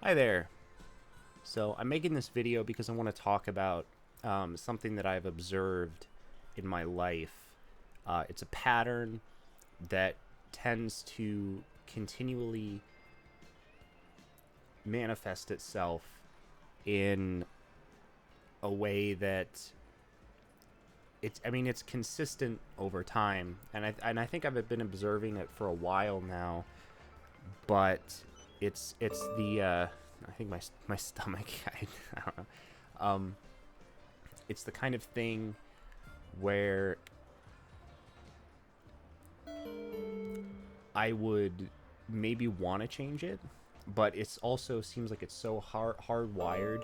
Hi there. So I'm making this video because I want to talk about something that I've observed in my life. It's a pattern that tends to continually manifest itself in a way that it's consistent over time, and I think I've been observing it for a while now, but it's the I think my stomach. I don't know. Um, it's the kind of thing where I would maybe want to change it, but it's also seems like it's so hardwired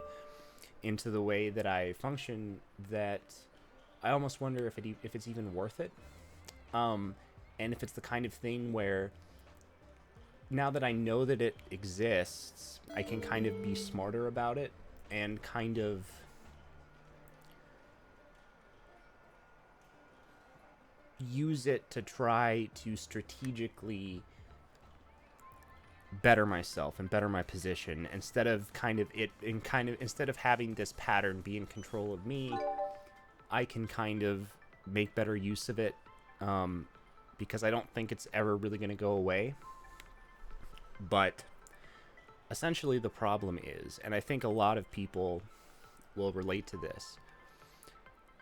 into the way that I function that I almost wonder if it's even worth it. Um, and if it's the kind of thing where now that I know that it exists, I can kind of be smarter about it and kind of use it to try to strategically better myself and better my position instead of instead of having this pattern be in control of me. I can kind of make better use of it, because I don't think it's ever really going to go away. But essentially the problem is, and I think a lot of people will relate to this,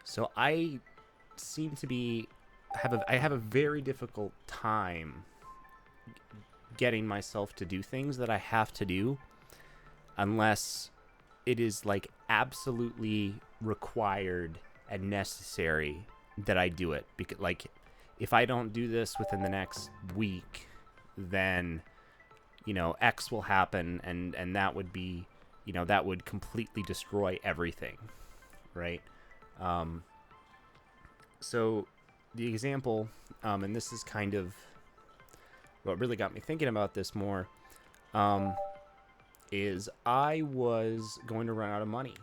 so I seem to be I have a very difficult time getting myself to do things that I have to do unless it is like absolutely required and necessary that I do it. Because like if I don't do this within the next week, then X will happen, and that would be, that would completely destroy everything, right? Um, so the example, and this is kind of what really got me thinking about this more, is I was going to run out of money.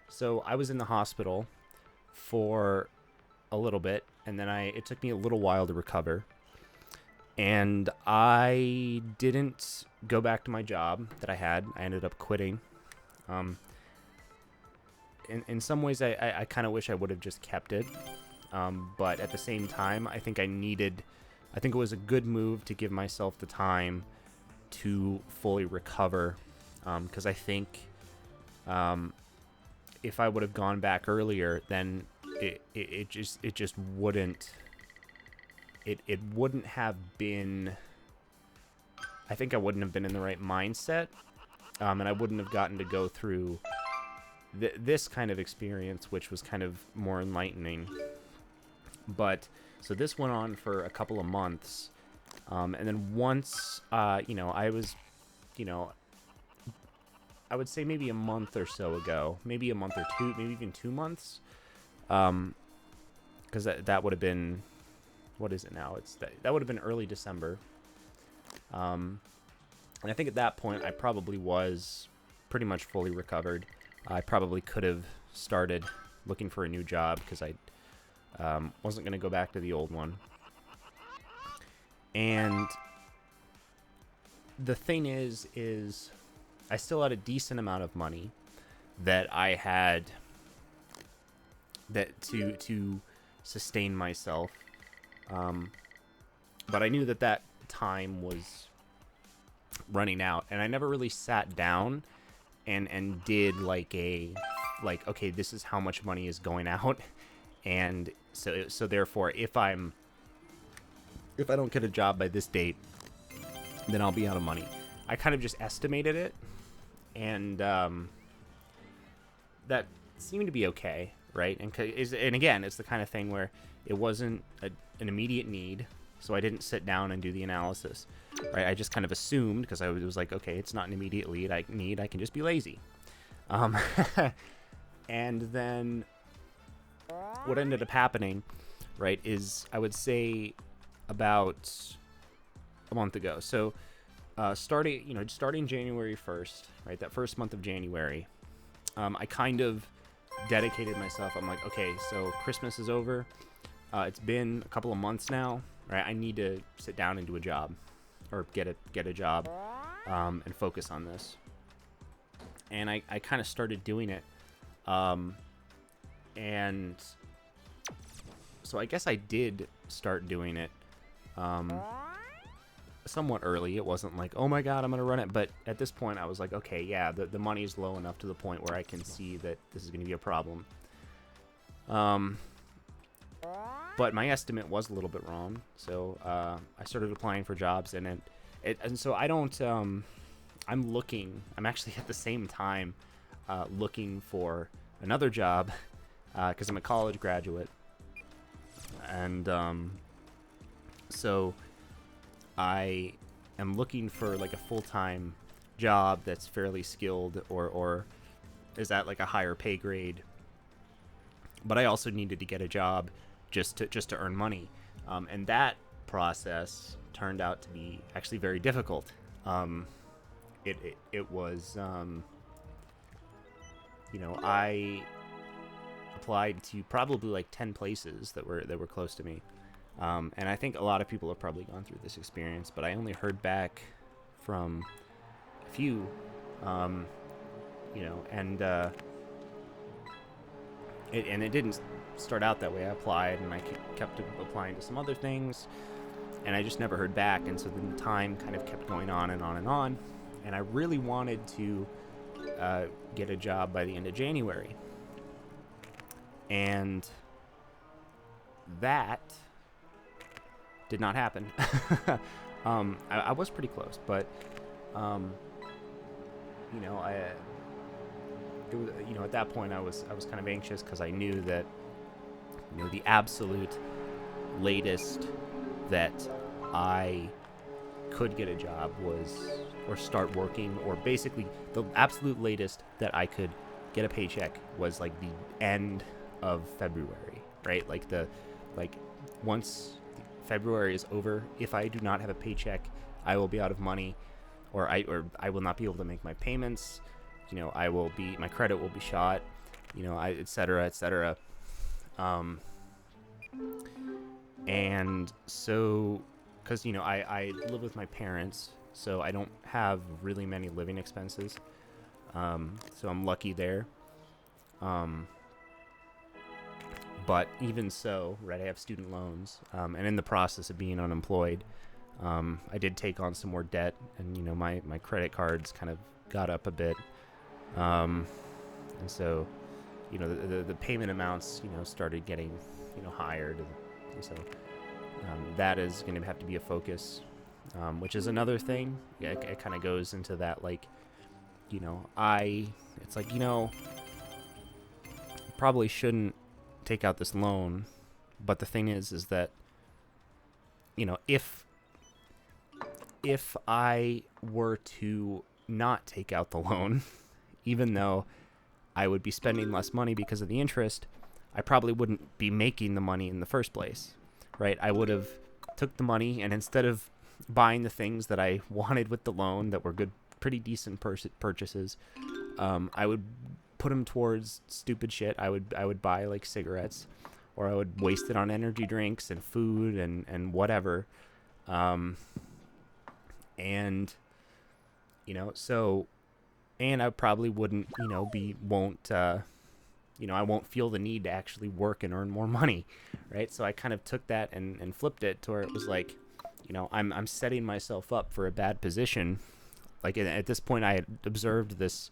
So I was in the hospital for a little bit, and then it took me a little while to recover. And I didn't go back to my job that I had. I ended up quitting. In some ways, I kind of wish I would have just kept it. But at the same time, I think it was a good move to give myself the time to fully recover. Because I think if I would have gone back earlier, then it just wouldn't. It wouldn't have been. I think I wouldn't have been in the right mindset, and I wouldn't have gotten to go through this kind of experience, which was kind of more enlightening. But so this went on for a couple of months, and then once, I was, I would say maybe a month or so ago, maybe a month or two, maybe even 2 months, because that would have been, what is it now? That would have been early December. And I think at that point I probably was pretty much fully recovered. I probably could have started looking for a new job because I wasn't going to go back to the old one. And the thing is I still had a decent amount of money that I had that to sustain myself. But I knew that time was running out, and I never really sat down and did okay, this is how much money is going out, and so therefore if I don't get a job by this date, then I'll be out of money. I kind of just estimated it, and that seemed to be okay, right? And again, it's the kind of thing where it wasn't an immediate need, so I didn't sit down and do the analysis, right? I just kind of assumed, because I was like, okay, it's not an immediate need. I can just be lazy. And then what ended up happening, right, is I would say about a month ago. So starting January 1st, right, that first month of January, I kind of dedicated myself. I'm like, okay, so Christmas is over. It's been a couple of months now, right? I need to sit down and do a job, or get a job. and focus on this. And I kind of started doing it. And so I guess I did start doing it somewhat early. It wasn't like, oh my god, I'm going to run it. But at this point, I was like, okay, yeah, the money's low enough to the point where I can see that this is going to be a problem. But my estimate was a little bit wrong. So I started applying for jobs, and so I don't... I'm actually at the same time looking for another job because I'm a college graduate. And so I am looking for like a full-time job that's fairly skilled or is at like a higher pay grade. But I also needed to get a job just to earn money. And that process turned out to be actually very difficult. It was, I applied to probably like 10 places that were close to me. And I think a lot of people have probably gone through this experience, but I only heard back from a few, and it didn't start out that way. I applied and I kept applying to some other things, and I just never heard back. And so the time kind of kept going on and on and on. And I really wanted to get a job by the end of January. And that did not happen. I was pretty close, but at that point I was kind of anxious because I knew that the absolute latest that I could get a job or start working, or basically the absolute latest that I could get a paycheck was like the end of February, right? Once February is over, if I do not have a paycheck, I will be out of money, or I will not be able to make my payments. My credit will be shot, et cetera. And so, because I live with my parents, so I don't have really many living expenses. So I'm lucky there. But even so, right, I have student loans, and in the process of being unemployed, I did take on some more debt, and my credit cards kind of got up a bit, and so the payment amounts started getting higher, and so that is going to have to be a focus, which is another thing. Yeah, it kind of goes into that, it's like probably shouldn't take out this loan, but the thing is that if I were to not take out the loan, even though I would be spending less money because of the interest, I probably wouldn't be making the money in the first place, right? I would have took the money, and instead of buying the things that I wanted with the loan that were good, pretty decent purchases, I would put them towards stupid shit. I would buy like cigarettes, or I would waste it on energy drinks and food and whatever. And I probably wouldn't, I won't feel the need to actually work and earn more money, right? So I kind of took that and flipped it to where it was like, I'm setting myself up for a bad position. Like at this point, I had observed this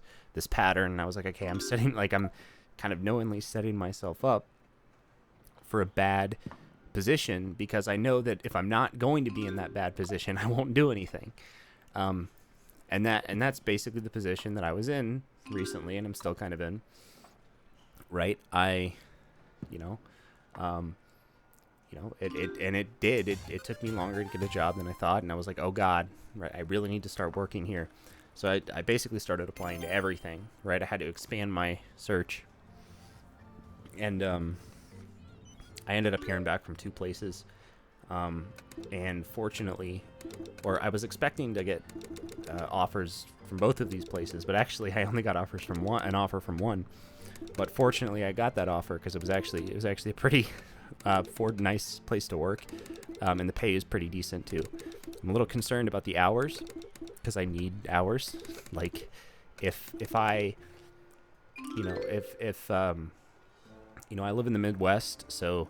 pattern, and I was like, okay, I'm kind of knowingly setting myself up for a bad position, because I know that if I'm not going to be in that bad position, I won't do anything. And that's basically the position that I was in recently, and I'm still kind of in. Right? It took me longer to get a job than I thought, and I was like, oh God, right, I really need to start working here. So I basically started applying to everything, right? I had to expand my search, and I ended up hearing back from 2 places, and fortunately, or I was expecting to get offers from both of these places, but actually I only got an offer from one. But fortunately, I got that offer because it was actually a pretty nice place to work, and the pay is pretty decent too. I'm a little concerned about the hours, because I need hours. Like, if I, if I live in the Midwest, so,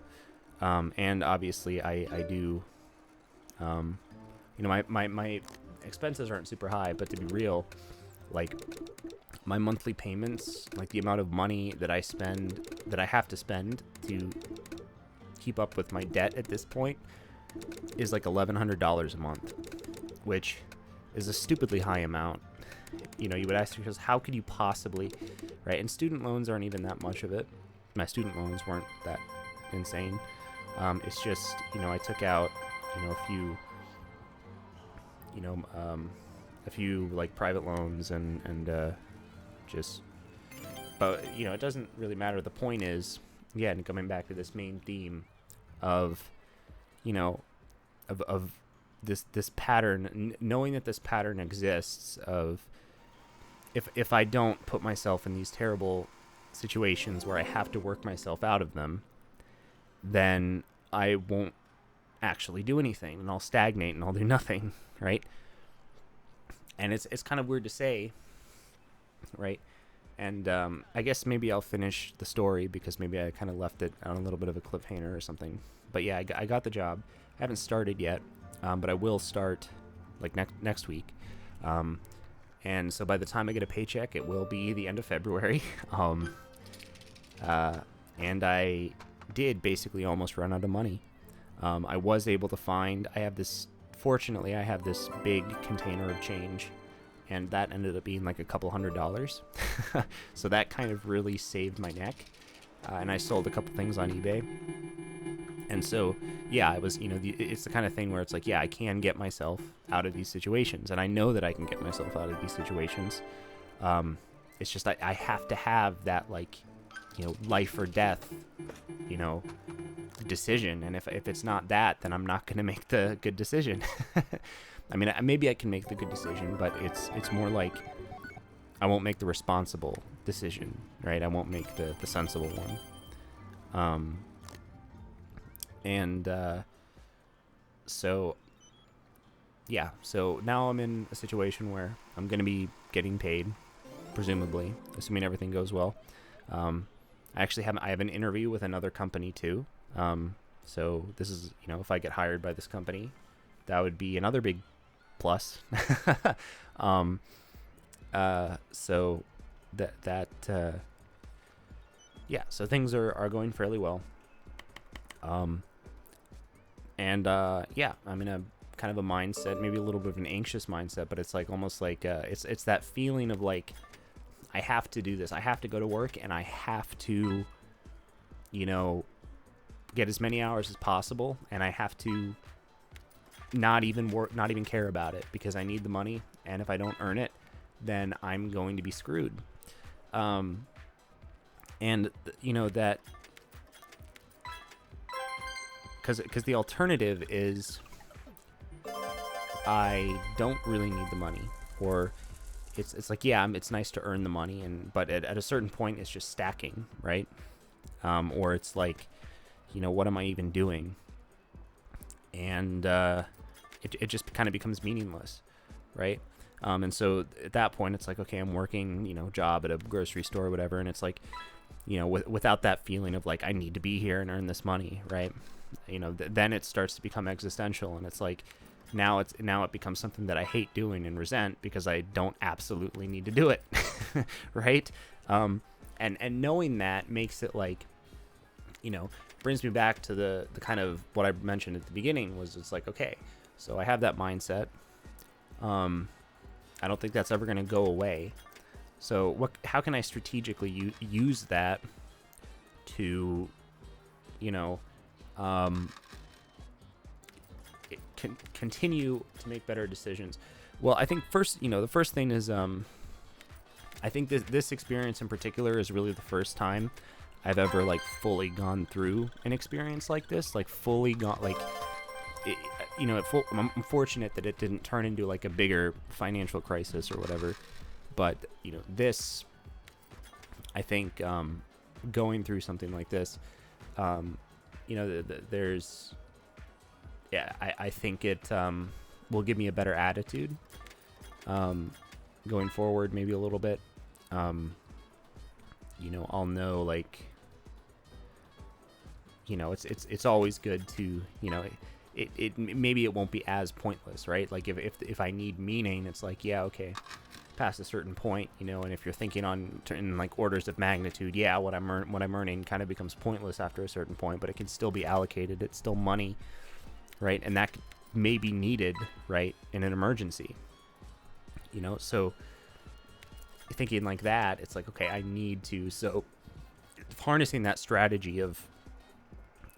and obviously I do, my expenses aren't super high, but to be real, like, my monthly payments, like the amount of money that I have to spend to keep up with my debt at this point is like $1,100 a month, which is a stupidly high amount. You would ask yourself, how could you possibly, right? And student loans aren't even that much of it. My student loans weren't that insane. It's just, I took out, a few like private loans and just, but it doesn't really matter. The point is, again, coming back to this main theme of, of this pattern, knowing that this pattern exists of, if I don't put myself in these terrible situations where I have to work myself out of them, then I won't actually do anything, and I'll stagnate and I'll do nothing, right? And it's kind of weird to say, right? And I guess maybe I'll finish the story because maybe I kind of left it on a little bit of a cliffhanger or something. But yeah, I got the job. I haven't started yet, but I will start like next week. And so by the time I get a paycheck, it will be the end of February. And I did basically almost run out of money. I was able to find, fortunately, I have this big container of change, and that ended up being like a couple $100s. So that kind of really saved my neck. And I sold a couple things on eBay. And so, yeah, I was, it's the kind of thing where it's like, yeah, I can get myself out of these situations. And I know that I can get myself out of these situations. It's just, I have to have that, like, life or death, decision. And if it's not that, then I'm not going to make the good decision. I mean, maybe I can make the good decision, but it's more like I won't make the responsible decision, right? I won't make the sensible one. So, yeah. So now I'm in a situation where I'm going to be getting paid, presumably, assuming everything goes well. I actually have an interview with another company too. So this is, if I get hired by this company, that would be another big plus. So yeah, so things are going fairly well. Yeah, I'm in a kind of a mindset, maybe a little bit of an anxious mindset, but it's like almost like, it's that feeling of like, I have to do this. I have to go to work and I have to, get as many hours as possible, and I have to not even care about it because I need the money, and if I don't earn it, then I'm going to be screwed. That, because the alternative is I don't really need the money, or it's like, yeah, it's nice to earn the money, but at a certain point it's just stacking, right? Or it's like, what am I even doing? And it just kind of becomes meaningless, right? And so at that point it's like, okay, I'm working, job at a grocery store or whatever, and it's like, without that feeling of like, I need to be here and earn this money, right? Then it starts to become existential, and it's like, now it becomes something that I hate doing and resent because I don't absolutely need to do it, right? And knowing that makes it like, brings me back to the kind of what I mentioned at the beginning, was it's like, okay, so I have that mindset. I don't think that's ever going to go away. So how can I strategically use that to, continue to make better decisions? Well, I think first, the first thing is, I think this experience in particular is really the first time I've ever like fully gone through an experience like this, like fully gone, like, I'm fortunate that it didn't turn into like a bigger financial crisis or whatever. But, this, I think, going through something like this, there's, yeah, I think it will give me a better attitude. going forward, maybe a little bit. You know, I'll know, like, you know, it's always good to, you know, it maybe it won't be as pointless, right? Like if I need meaning, it's like, yeah, okay, past a certain point, you know, and if you're thinking in like orders of magnitude, yeah, what I'm earning kind of becomes pointless after a certain point, but it can still be allocated. It's still money, right? And that may be needed, right, in an emergency, you know. So thinking like that, it's like, okay, I need to. So harnessing that strategy of,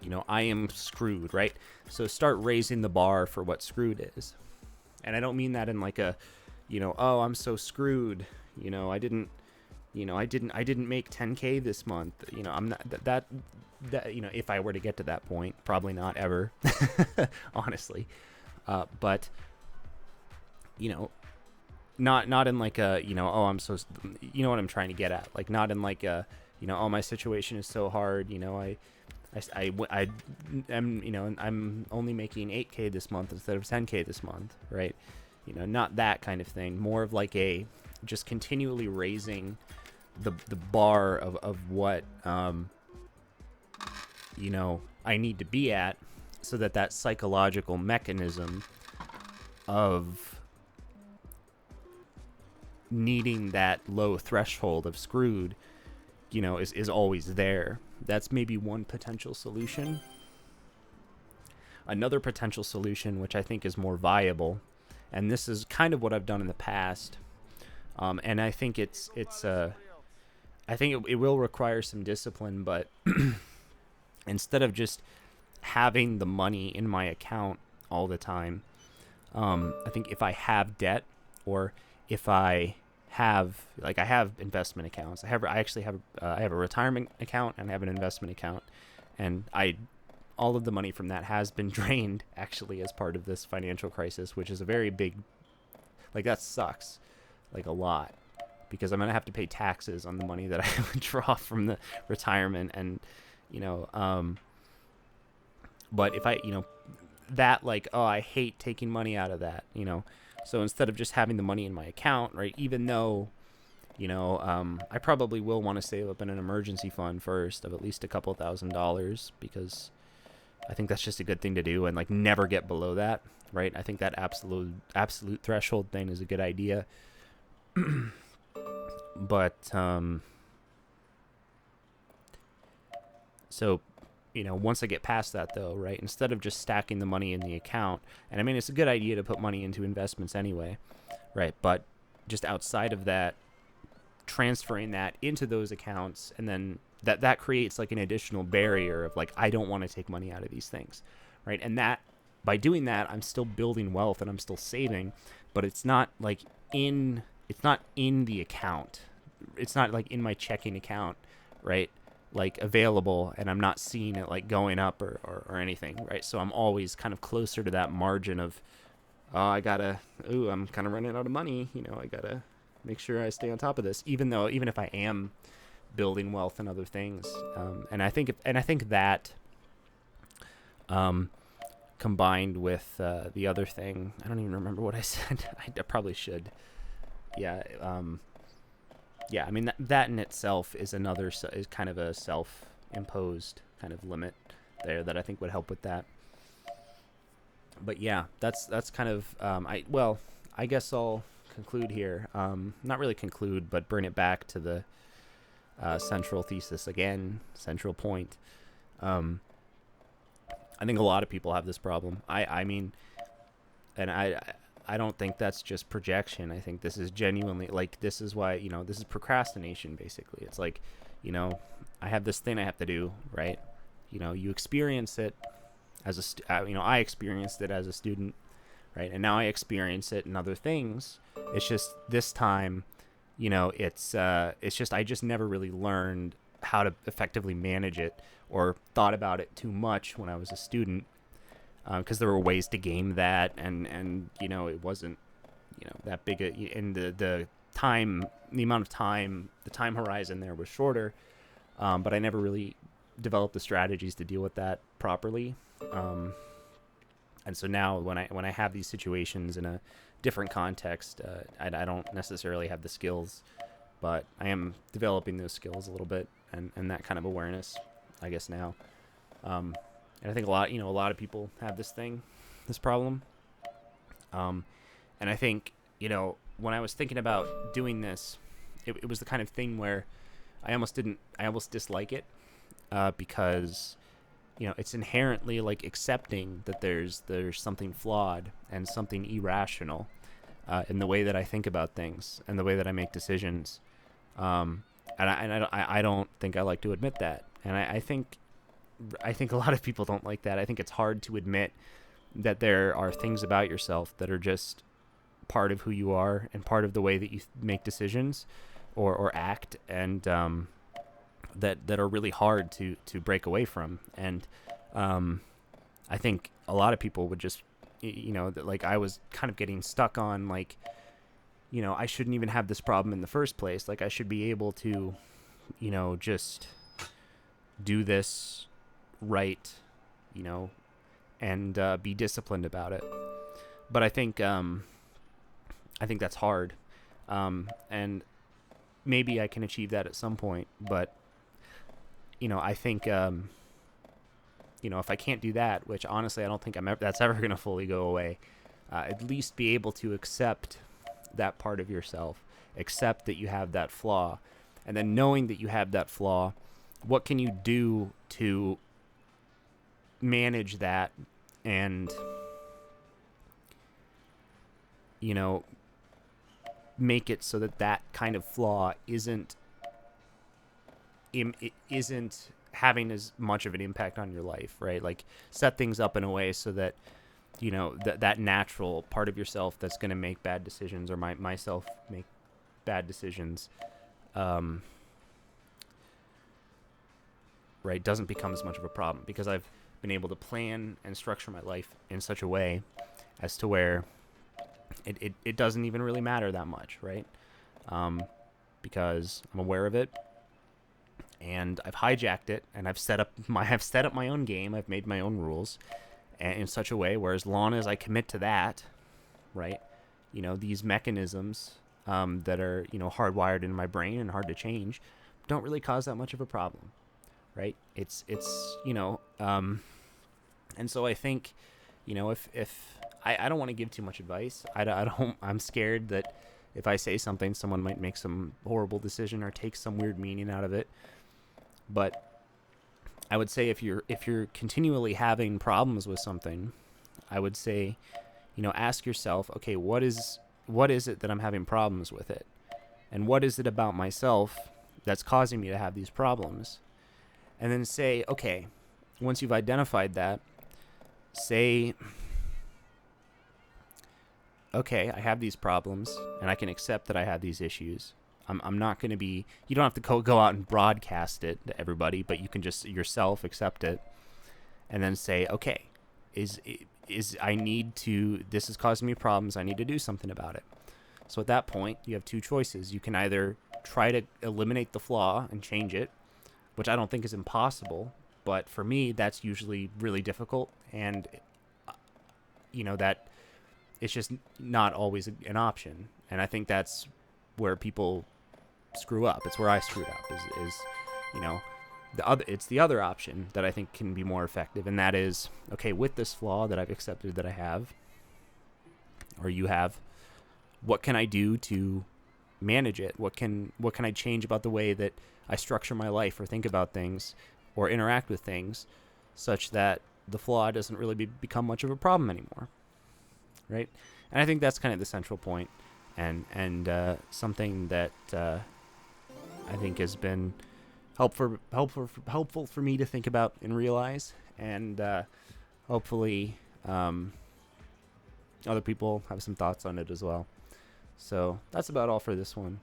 you know, I am screwed, right? So start raising the bar for what screwed is. And I don't mean that in like a, you know, oh, I'm so screwed, you know, I didn't make 10K this month, you know, I'm not that, you know, if I were to get to that point, probably not ever, honestly. But, you know, not in like a, you know, oh, I'm so, you know what I'm trying to get at, like not in like a, you know, oh, my situation is so hard, you know, I am, you know, I'm only making 8K this month instead of 10K this month, right? You know, not that kind of thing. More of like a just continually raising the bar of what you know, I need to be at, so that psychological mechanism of needing that low threshold of screwed, you know, is always there. That's maybe one potential solution. Another potential solution, which I think is more viable, and this is kind of what I've done in the past, and I think it will require some discipline, but instead of just having the money in my account all the time, I think if I have debt, or if I have, like, I have investment accounts. I have a retirement account and I have an investment account, and all of the money from that has been drained actually as part of this financial crisis, which is a very big, like, that sucks, like, a lot, because I'm gonna have to pay taxes on the money that I draw from the retirement, and you know, but if I, you know, that, like, oh, I hate taking money out of that, you know. So instead of just having the money in my account, right, even though, you know, I probably will want to save up in an emergency fund first of at least a couple $1,000s, because I think that's just a good thing to do, and like never get below that, right? I think that absolute threshold thing is a good idea. But so, you know, once I get past that, though, right, instead of just stacking the money in the account, and I mean, it's a good idea to put money into investments anyway, right, but just outside of that, transferring that into those accounts, and then that creates like an additional barrier of like, I don't want to take money out of these things, right? And that, by doing that, I'm still building wealth and I'm still saving, but it's not like in the account. It's not like in my checking account, right? Like available, and I'm not seeing it like going up or anything, right? So I'm always kind of closer to that margin of, oh, I'm kind of running out of money, you know, I gotta make sure I stay on top of this, even if I am building wealth and other things, and I think that combined with the other thing, I don't even remember what I said. I probably should. Yeah, I mean, that in itself is is kind of a self-imposed kind of limit there that I think would help with that. But yeah, that's kind of I guess I'll conclude here. Not really conclude, but bring it back to the central thesis again, central point. I think a lot of people have this problem. I mean, and I don't think that's just projection. I think this is genuinely, like, this is why, you know, this is procrastination, basically. It's like, you know, I have this thing I have to do, right? You know, you experience it as I experienced it as a student, right? And now I experience it in other things. It's just this time, you know, it's just, I just never really learned how to effectively manage it, or thought about it too much when I was a student. Because there were ways to game that, and you know, it wasn't, you know, that big in the amount of time, the time horizon there was shorter, but I never really developed the strategies to deal with that properly, and so now when I have these situations in a different context. I don't necessarily have the skills, but I am developing those skills a little bit, and that kind of awareness, I guess now. And I think a lot of people have this problem. And I think, when I was thinking about doing this, it was the kind of thing where I almost dislike it, because, it's inherently like accepting that there's something flawed and something irrational, in the way that I think about things and the way that I make decisions. And I don't think I like to admit that. And I think a lot of people don't like that. I think it's hard to admit that there are things about yourself that are just part of who you are and part of the way that you make decisions or act, and that are really hard to break away from. And I think a lot of people would just, like I was kind of getting stuck on, like, I shouldn't even have this problem in the first place. Like, I should be able to, just do this right, and be disciplined about it. But I think that's hard, and maybe I can achieve that at some point. But I think if I can't do that, which honestly I don't think that's ever going to fully go away, at least be able to accept that part of yourself, accept that you have that flaw, and then knowing that you have that flaw, what can you do to manage that and make it so that kind of flaw isn't having as much of an impact on your life, right? Like, set things up in a way so that that natural part of yourself that's going to make bad decisions, or myself make bad decisions, right, doesn't become as much of a problem, because I've been able to plan and structure my life in such a way as to where it doesn't even really matter that much, right? Because I'm aware of it, and I've hijacked it, and I've set up my own game. I've made my own rules, and in such a way where, as long as I commit to that, right, these mechanisms that are hardwired in my brain and hard to change, don't really cause that much of a problem, right? It's and so I think, if I don't want to give too much advice. I'm scared that if I say something, someone might make some horrible decision or take some weird meaning out of it. But I would say if you're continually having problems with something, I would say, ask yourself, okay, what is it that I'm having problems with it? And what is it about myself that's causing me to have these problems? And then say, okay, once you've identified that, say, okay, I have these problems, and I can accept that I have these issues. I'm not going to be... You don't have to go out and broadcast it to everybody, but you can just yourself accept it, and then say, okay, is I need to... This is causing me problems. I need to do something about it. So at that point, you have two choices. You can either try to eliminate the flaw and change it, which I don't think is impossible, but for me, that's usually really difficult, and that it's just not always an option. And I think that's where people screw up. It's where I screwed up. It's the other option that I think can be more effective, and that is, okay, with this flaw that I've accepted that I have, or you have, what can I do to manage it? What can I change about the way that I structure my life or think about things or interact with things, such that the flaw doesn't really become much of a problem anymore, right? And I think that's kind of the central point, and something that I think has been helpful for me to think about and realize, and hopefully other people have some thoughts on it as well. So that's about all for this one.